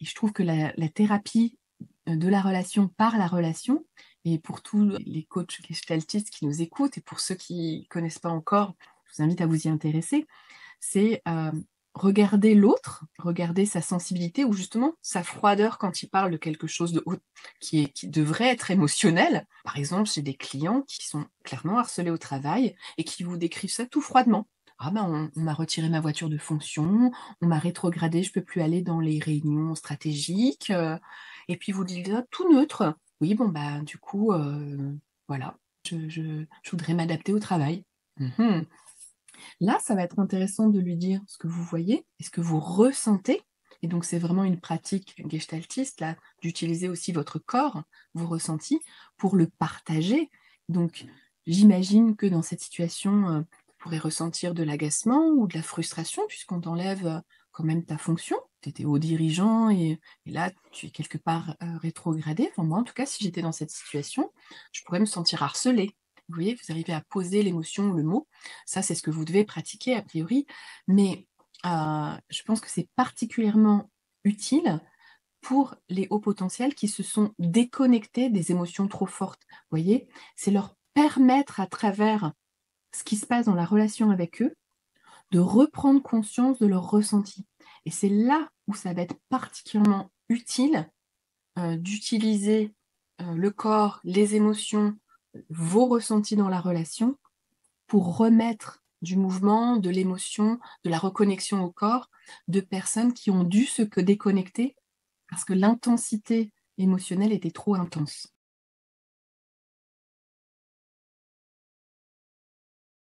Et je trouve que la thérapie de la relation par la relation, et pour tous les coachs gestaltistes qui nous écoutent, et pour ceux qui ne connaissent pas encore, je vous invite à vous y intéresser, c'est regarder l'autre, regarder sa sensibilité ou justement sa froideur quand il parle de quelque chose qui devrait être émotionnel. Par exemple, j'ai des clients qui sont clairement harcelés au travail et qui vous décrivent ça tout froidement. Ah ben, on m'a retiré ma voiture de fonction, on m'a rétrogradé, je peux plus aller dans les réunions stratégiques. Et puis vous dites là, tout neutre. Oui, bon, bah, du coup, voilà, je voudrais m'adapter au travail. Mhm. Là, ça va être intéressant de lui dire ce que vous voyez et ce que vous ressentez. Et donc, c'est vraiment une pratique gestaltiste, là, d'utiliser aussi votre corps, vos ressentis, pour le partager. Donc, j'imagine que dans cette situation, vous pourrez ressentir de l'agacement ou de la frustration, puisqu'on t'enlève quand même ta fonction. Tu étais haut dirigeant et là, tu es quelque part rétrogradé. Enfin, moi, en tout cas, si j'étais dans cette situation, je pourrais me sentir harcelée. Vous voyez, vous arrivez à poser l'émotion ou le mot. Ça, c'est ce que vous devez pratiquer a priori, mais je pense que c'est particulièrement utile pour les hauts potentiels qui se sont déconnectés des émotions trop fortes. Vous voyez, c'est leur permettre à travers ce qui se passe dans la relation avec eux de reprendre conscience de leurs ressentis. Et c'est là où ça va être particulièrement utile d'utiliser le corps, les émotions, vos ressentis dans la relation pour remettre du mouvement, de l'émotion, de la reconnexion au corps de personnes qui ont dû se déconnecter parce que l'intensité émotionnelle était trop intense.